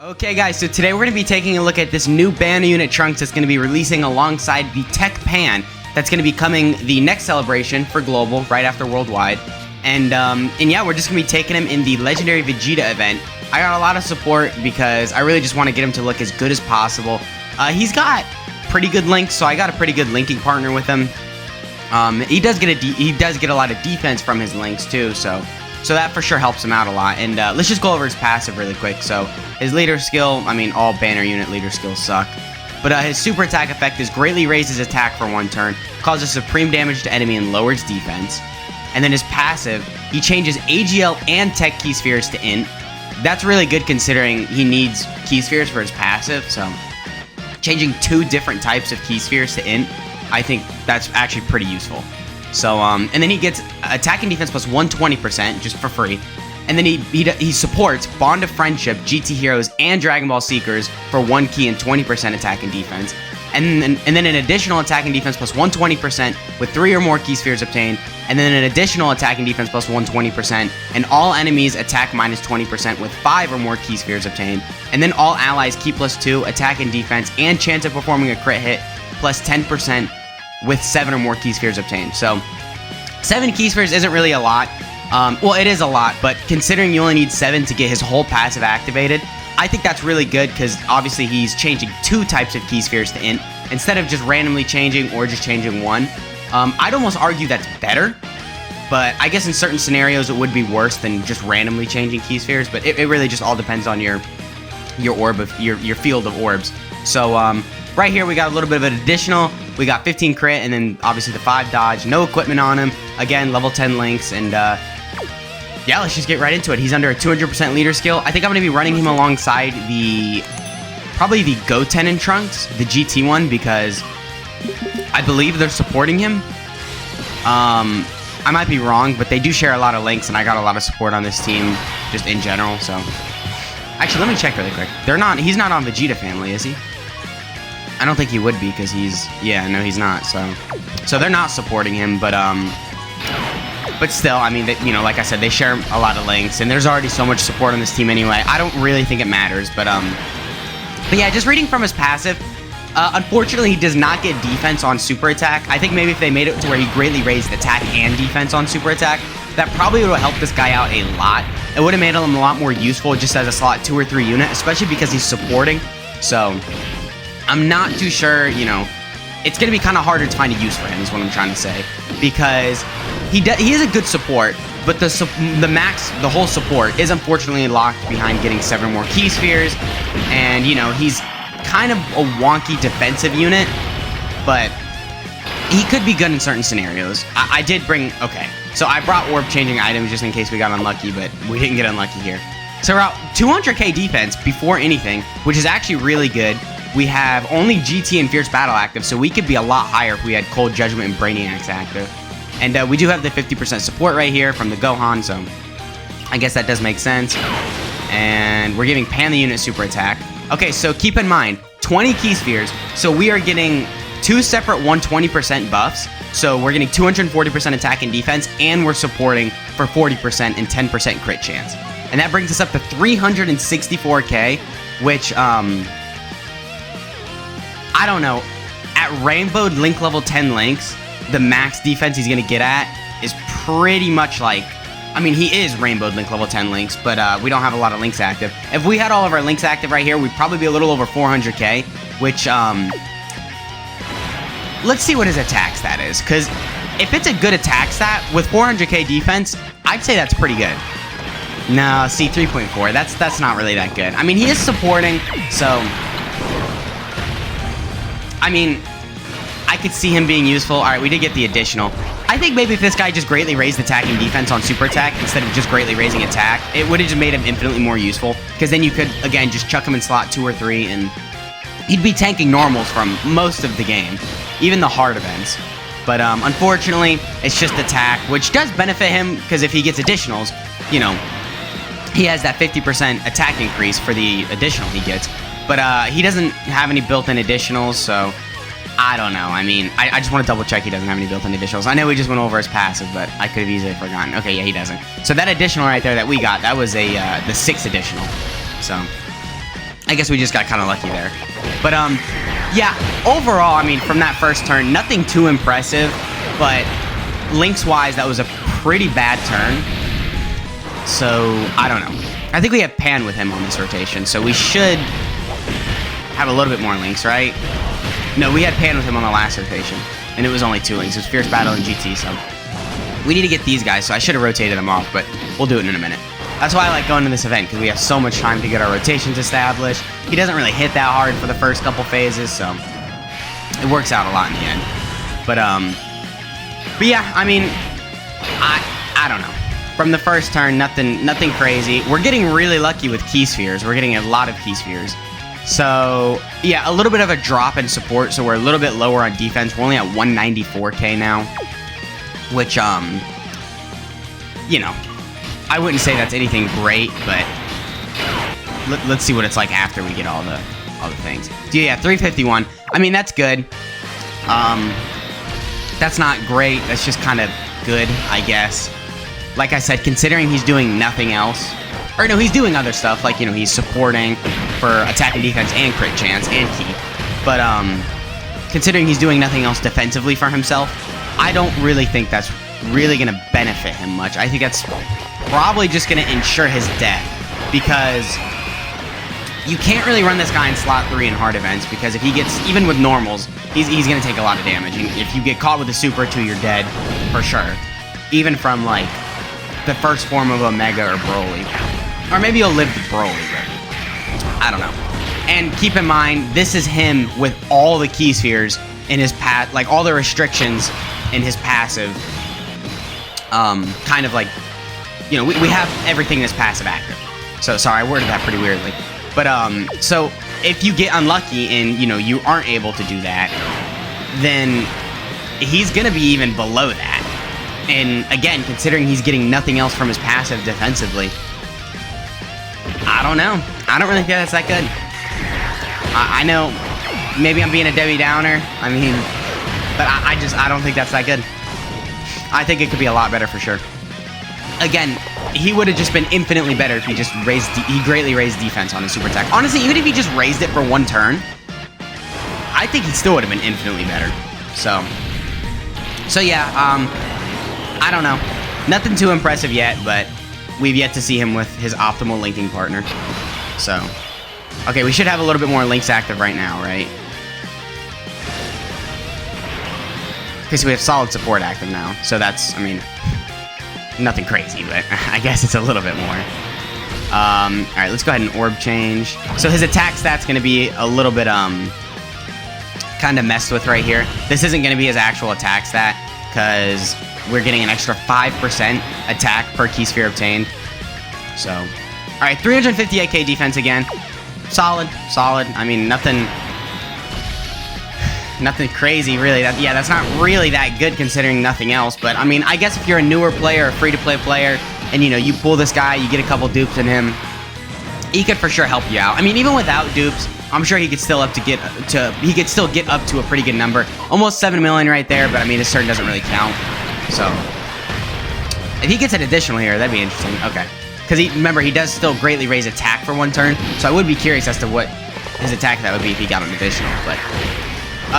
Okay guys, so today we're going to be taking a look at this new banner unit Trunks that's going to be releasing alongside the Tech Pan that's going to be coming the next celebration for Global, right after Worldwide. And yeah, we're just going to be taking him in the Legendary Vegeta event. I got a lot of support because I really just want to get him to look as good as possible. He's got pretty good links, so I got a pretty good linking partner with him. He does get a lot of defense from his links too, so that for sure helps him out a lot. And let's just go over his passive really quick. So his leader skill, I mean, all banner unit leader skills suck. But his super attack effect is greatly raises attack for 1 turn, causes supreme damage to enemy and lowers defense. And then his passive, he changes AGL and Tech Key Spheres to Int. That's really good considering he needs Key Spheres for his passive. So changing 2 different types of Key Spheres to Int, I think that's actually pretty useful. So, and then he gets attack and defense plus 120% just for free. And then he supports Bond of Friendship, GT Heroes, and Dragon Ball Seekers for 1 key and 20% attack and defense. And then an additional attack and defense plus 120% with 3 or more Key Spheres obtained. And then an additional attack and defense plus 120%. And all enemies attack minus 20% with 5 or more Key Spheres obtained. And then all allies key plus 2 attack and defense and chance of performing a crit hit plus 10% with 7 or more Key Spheres obtained. So 7 Key Spheres isn't really a lot. Well, it is a lot, but considering you only need 7 to get his whole passive activated, I think that's really good because obviously he's changing 2 types of Key Spheres to Int instead of just randomly changing or just changing 1. I'd almost argue that's better, but I guess in certain scenarios it would be worse than just randomly changing Key Spheres, but it really just all depends on your orb of your field of orbs. So right here we got a little bit of an additional. We got 15 crit and then obviously the 5 dodge, no equipment on him. Again, level 10 links, and yeah, let's just get right into it. He's under a 200% leader skill. I think I'm going to be running him alongside probably the Goten and Trunks, the GT one, because I believe they're supporting him. I might be wrong, but they do share a lot of links, and I got a lot of support on this team just in general. So actually, let me check really quick. He's not on Vegeta family, is he? I don't think he would be because no, he's not. So they're not supporting him, but still, I mean, like I said, they share a lot of links, and there's already so much support on this team anyway. I don't really think it matters, but yeah, just reading from his passive, unfortunately, he does not get defense on super attack. I think maybe if they made it to where he greatly raised attack and defense on super attack, that probably would have helped this guy out a lot. It would have made him a lot more useful just as a slot 2 or 3 unit, especially because he's supporting. So I'm not too sure, it's going to be kind of harder to find a use for him is what I'm trying to say, because he is a good support, but the whole support is unfortunately locked behind getting 7 more Key Spheres, and he's kind of a wonky defensive unit, but he could be good in certain scenarios. So I brought orb changing items just in case we got unlucky, but we didn't get unlucky here. So we're out 200k defense before anything, which is actually really good. We have only GT and Fierce Battle active, so we could be a lot higher if we had Cold Judgment and Brainiacs active. And we do have the 50% support right here from the Gohan, so I guess that does make sense. And we're giving Pan the unit super attack. Okay, so keep in mind, 20 Key Spheres, so we are getting 2 separate 120% buffs. So we're getting 240% attack and defense, and we're supporting for 40% and 10% crit chance. And that brings us up to 364k, which, I don't know, at Rainbow Link level 10 links, the max defense he's going to get at is pretty much like, I mean, he is Rainbow Link level 10 links, but we don't have a lot of links active. If we had all of our links active right here, we'd probably be a little over 400k, which, let's see what his attack stat is, because if it's a good attack stat with 400k defense, I'd say that's pretty good. No, see, 3.4, that's not really that good. I mean, he is supporting, so I mean, I could see him being useful. All right, we did get the additional. I think maybe if this guy just greatly raised attack and defense on super attack instead of just greatly raising attack, it would have just made him infinitely more useful, because then you could, again, just chuck him in slot 2 or 3, and he'd be tanking normals from most of the game, even the hard events. But unfortunately, it's just attack, which does benefit him, because if he gets additionals, he has that 50% attack increase for the additional he gets. But he doesn't have any built-in additionals, so I don't know. I mean, I just want to double-check he doesn't have any built-in additionals. I know we just went over his passive, but I could have easily forgotten. Okay, yeah, he doesn't. So that additional right there that we got, that was the 6th additional. So I guess we just got kind of lucky there. But, yeah, overall, I mean, from that first turn, nothing too impressive, but links-wise, that was a pretty bad turn. So, I don't know. I think we have Pan with him on this rotation, so we should have a little bit more links, right? No, we had Pan with him on the last rotation, and it was only 2 links. It was Fierce Battle and GT, so we need to get these guys, so I should have rotated them off, but we'll do it in a minute. That's why I like going to this event, because we have so much time to get our rotations established. He doesn't really hit that hard for the first couple phases, so it works out a lot in the end. But yeah, I mean, I don't know. From the first turn, nothing crazy. We're getting really lucky with key spheres. We're getting a lot of key spheres. So, yeah, a little bit of a drop in support, so we're a little bit lower on defense. We're only at 194k now, which, you know, I wouldn't say that's anything great, but let's see what it's like after we get all the things. So, yeah, 351. I mean, that's good. That's not great. That's just kind of good, I guess. Like I said, considering he's doing nothing else, or no, he's doing other stuff, like, you know, he's supporting for attack and defense and crit chance and key. But, considering he's doing nothing else defensively for himself, I don't really think that's really going to benefit him much. I think that's probably just going to ensure his death, because you can't really run this guy in slot 3 in hard events, because if he gets, even with normals, he's going to take a lot of damage. And if you get caught with a Super 2, you're dead, for sure. Even from, like, the first form of Omega or Broly. Or maybe he'll live with Broly, but I don't know. And keep in mind, this is him with all the key spheres in his path, like all the restrictions in his passive. Kind of like, you know, we have everything that's passive active. So, sorry, I worded that pretty weirdly. But, so if you get unlucky and, you know, you aren't able to do that, then he's going to be even below that. And again, considering he's getting nothing else from his passive defensively, I don't know. I don't really think that's that good. I know maybe I'm being a Debbie Downer. I mean, but I don't think that's that good. I think it could be a lot better for sure. Again, he would have just been infinitely better if he just greatly raised defense on his super attack. Honestly, even if he just raised it for 1 turn, I think he still would have been infinitely better. So yeah, I don't know. Nothing too impressive yet, but we've yet to see him with his optimal linking partner. So, okay, we should have a little bit more links active right now, right? Okay, so we have solid support active now. So that's, I mean, nothing crazy, but I guess it's a little bit more. Alright, let's go ahead and orb change. So his attack stat's going to be a little bit, kind of messed with right here. This isn't going to be his actual attack stat, because we're getting an extra 5% attack per key sphere obtained. So, alright, 358k defense again. Solid. I mean, nothing crazy, really. That's not really that good considering nothing else. But, I mean, I guess if you're a newer player, a free-to-play player, and, you know, you pull this guy, you get a couple dupes in him, he could for sure help you out. I mean, even without dupes, I'm sure he could still get up to a pretty good number. Almost 7 million right there, but, I mean, this turn doesn't really count. So, if he gets an additional here, that'd be interesting. Okay. Because, remember, he does still greatly raise attack for 1 turn, so I would be curious as to what his attack that would be if he got an additional. But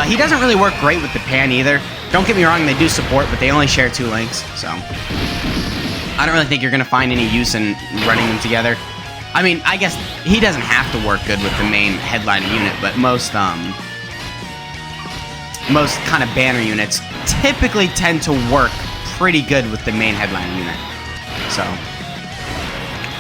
he doesn't really work great with the Pan either. Don't get me wrong, they do support, but they only share 2 links, so I don't really think you're going to find any use in running them together. I mean, I guess he doesn't have to work good with the main headliner unit, but most kind of banner units typically tend to work pretty good with the main headliner unit. So,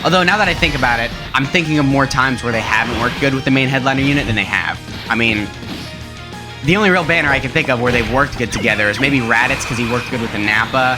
although now that I think about it, I'm thinking of more times where they haven't worked good with the main headliner unit than they have. I mean, the only real banner I can think of where they've worked good together is maybe Raditz, because he worked good with the Nappa.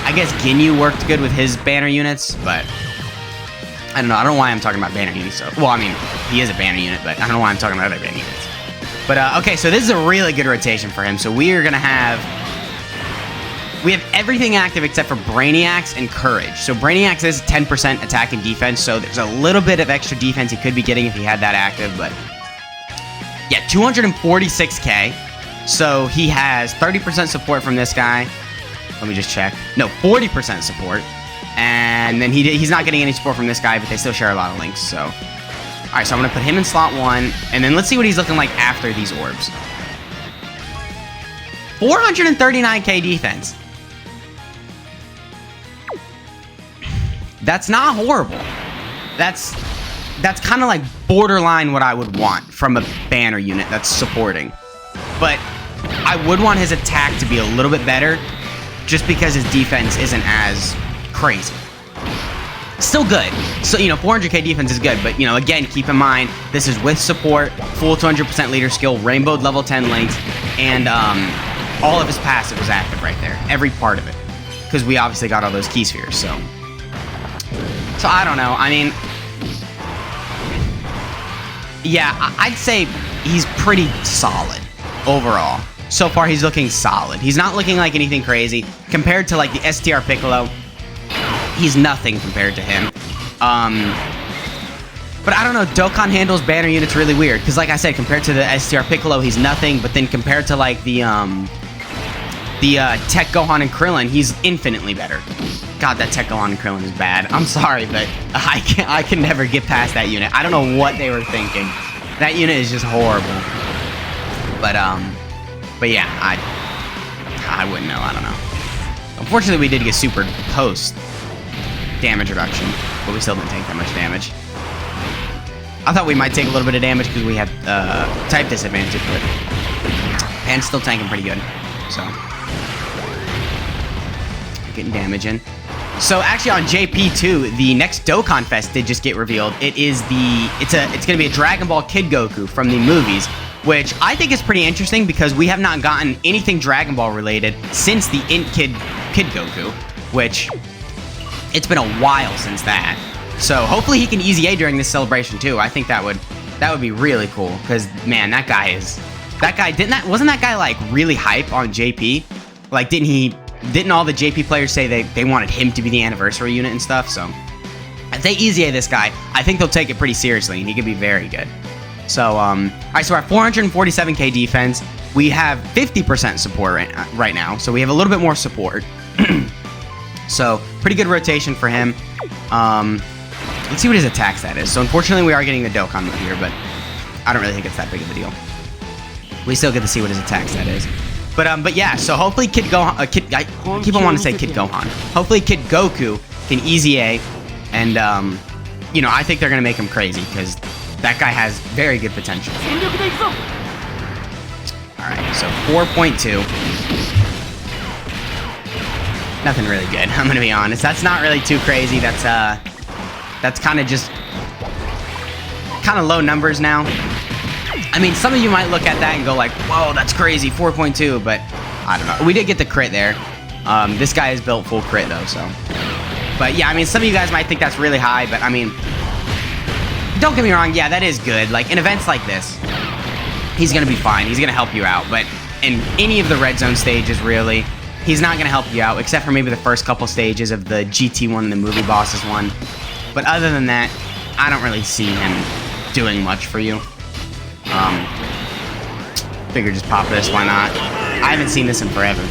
I guess Ginyu worked good with his banner units, but I don't know. I don't know why I'm talking about banner units. So, well, I mean, he is a banner unit, but I don't know why I'm talking about other banner units. But, okay, so this is a really good rotation for him. So we are going to have... We have everything active except for Brainiacs and Courage. So Brainiacs is 10% attack and defense, so there's a little bit of extra defense he could be getting if he had that active, but... Yeah, 246k. So he has 30% support from this guy. Let me just check. No, 40% support. And then he's not getting any support from this guy, but they still share a lot of links, so... Alright, so I'm going to put him in slot 1, and then let's see what he's looking like after these orbs. 439k defense. That's not horrible. That's kind of like borderline what I would want from a banner unit that's supporting. But I would want his attack to be a little bit better, just because his defense isn't as crazy. Still good. So, 400k defense is good, but, again, keep in mind, this is with support, full 200% leader skill, rainbowed level 10 links, and all of his passive was active right there. Every part of it. Because we obviously got all those key spheres, so I don't know. I mean, yeah, I'd say he's pretty solid overall. So far, he's looking solid. He's not looking like anything crazy. Compared to, like, the STR Piccolo, he's nothing compared to him. But I don't know, Dokkan handles banner units really weird. Because, like I said, compared to the STR Piccolo, he's nothing. But then compared to, like, the Tech Gohan and Krillin, he's infinitely better. God, that Tech Gohan and Krillin is bad. I'm sorry, but I can never get past that unit. I don't know what they were thinking. That unit is just horrible. But yeah, I wouldn't know. I don't know. Unfortunately, we did get super post damage reduction, but we still didn't take that much damage. I thought we might take a little bit of damage because we had type disadvantage, but and still tanking pretty good. So getting damage in. So actually on JP2, the next Dokkan Fest did just get revealed. It's gonna be a Dragon Ball Kid Goku from the movies, which I think is pretty interesting because we have not gotten anything Dragon Ball related since the Int Kid Goku, which it's been a while since that. So hopefully he can easy A during this celebration too. I think that would be really cool because man, wasn't that guy like really hype on JP? Like didn't all the JP players say they wanted him to be the anniversary unit and stuff? So if they easy A this guy, I think they'll take it pretty seriously and he could be very good. So alright, so we're at 447k defense. We have 50% support right now, so we have a little bit more support. So pretty good rotation for him. Let's see what his attack stat is. So unfortunately, we are getting the Dokkan move here, but I don't really think it's that big of a deal. We still get to see what his attack stat is. But yeah, so hopefully Kid Gohan, I keep on wanting to say Kid Gohan. Hopefully Kid Goku can easy A, and I think they're gonna make him crazy because that guy has very good potential. All right, so 4.2. Nothing really good. I'm gonna be honest. That's not really too crazy. That's kind of just low numbers now. I mean, some of you might look at that and go like, whoa, that's crazy, 4.2, but I don't know. We did get the crit there. This guy is built full crit though, so. But yeah, I mean, some of you guys might think that's really high, but I mean, don't get me wrong, yeah, that is good. Like, in events like this, he's gonna be fine. He's gonna help you out, but in any of the red zone stages, really, he's not gonna help you out, except for maybe the first couple stages of the GT one and the movie bosses one. But other than that, I don't really see him doing much for you. Figure just pop this, why not? I haven't seen this in forever.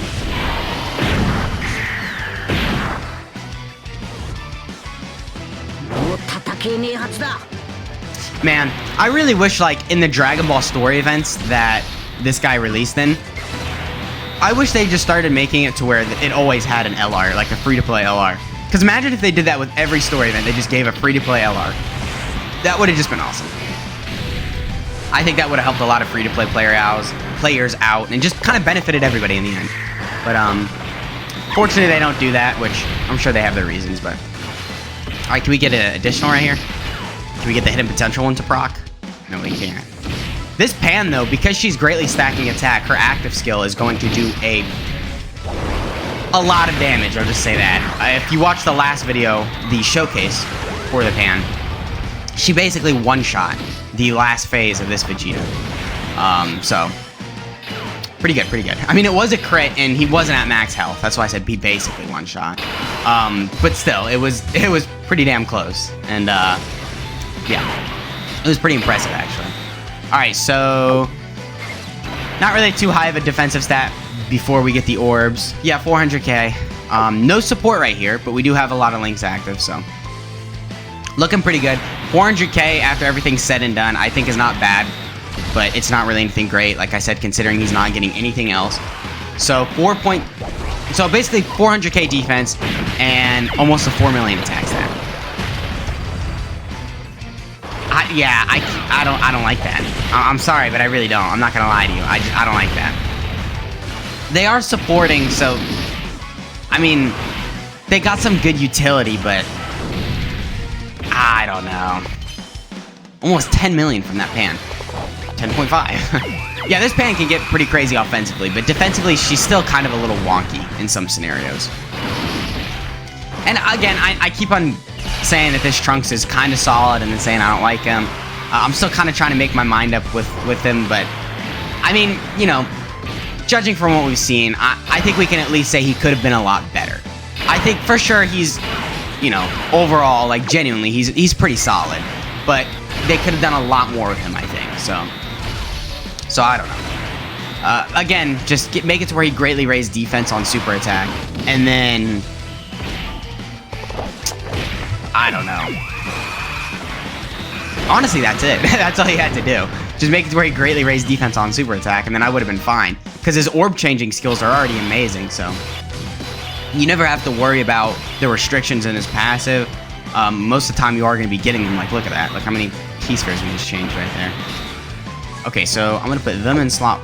Man, I really wish, like, in the Dragon Ball story events that this guy released in, I wish they just started making it to where it always had an LR, like a free-to-play LR. Because imagine if they did that with every story event, they just gave a free-to-play LR. That would have just been awesome. I think that would have helped a lot of free-to-play players out, and just kind of benefited everybody in the end. But, fortunately they don't do that, which I'm sure they have their reasons, but... Alright, can we get an additional right here? Can we get the hidden potential one to proc? No, we can't. This Pan, though, because she's greatly stacking attack, her active skill is going to do a lot of damage, I'll just say that. If you watch the last video, the showcase for the Pan, she basically one-shot the last phase of this Vegeta. So, pretty good, pretty good. I mean, it was a crit, and he wasn't at max health. That's why I said he basically one-shot. But still, it was pretty damn close. And, yeah. It was pretty impressive, actually. Alright, so... Not really too high of a defensive stat before we get the orbs. Yeah, 400k. No support right here, but we do have a lot of links active, so... Looking pretty good. 400k after everything's said and done, I think is not bad, but it's not really anything great, like I said, considering he's not getting anything else. So so basically 400k defense and almost a 4 million attack stat. I don't like that. I'm sorry, but I really don't. I'm not gonna lie to you. I don't like that. They are supporting, so I mean, they got some good utility, but I don't know. Almost 10 million from that pan. 10.5. Yeah, this pan can get pretty crazy offensively, but defensively, she's still kind of a little wonky in some scenarios. And again, I keep on saying that this Trunks is kind of solid and then saying I don't like him. I'm still kind of trying to make my mind up with him, but I mean, you know, judging from what we've seen, I think we can at least say he could have been a lot better. I think for sure he's, you know, overall, like genuinely, he's pretty solid, but they could have done a lot more with him, I think. So I don't know. Again, just make it to where he greatly raised defense on super attack, and then I don't know. Honestly, that's it. That's all he had to do. Just make it to where he greatly raised defense on super attack, and then I would have been fine. Because his orb changing skills are already amazing, so you never have to worry about the restrictions in his passive. Most of the time you are going to be getting them. Like, look at that. Look how many T-spheres we just changed right there. Okay, so I'm going to put them in slot...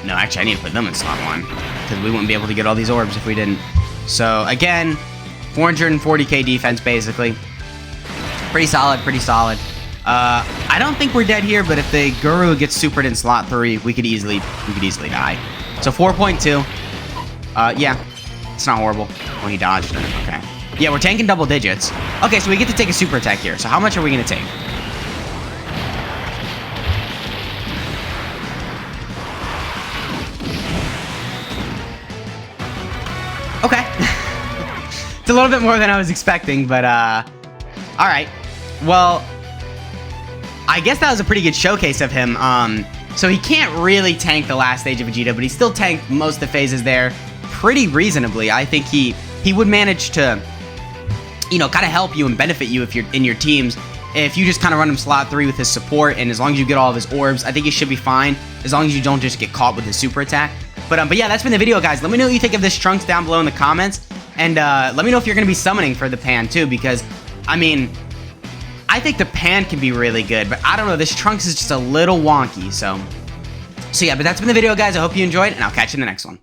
No, actually, I need to put them in slot 1. Because we wouldn't be able to get all these orbs if we didn't. So, again, 440k defense, basically. Pretty solid, pretty solid. I don't think we're dead here, but if the Giru gets supered in slot 3, we could easily die. So 4.2. Yeah, it's not horrible. Oh, he dodged it. Okay. Yeah, we're tanking double digits. Okay, so we get to take a super attack here. So how much are we gonna take? Okay. It's a little bit more than I was expecting, but all right. Well, I guess that was a pretty good showcase of him. So he can't really tank the last stage of Vegeta, but he still tanked most of the phases there pretty reasonably. I think he would manage to, you know, kind of help you and benefit you if you're in your teams. If you just kind of run him slot 3 with his support, and as long as you get all of his orbs, I think he should be fine, as long as you don't just get caught with his super attack. But yeah, that's been the video, guys. Let me know what you think of this Trunks down below in the comments, and let me know if you're going to be summoning for the pan too, because, I mean, I think the pan can be really good, but I don't know, this Trunks is just a little wonky, so yeah, but that's been the video, guys. I hope you enjoyed, and I'll catch you in the next one.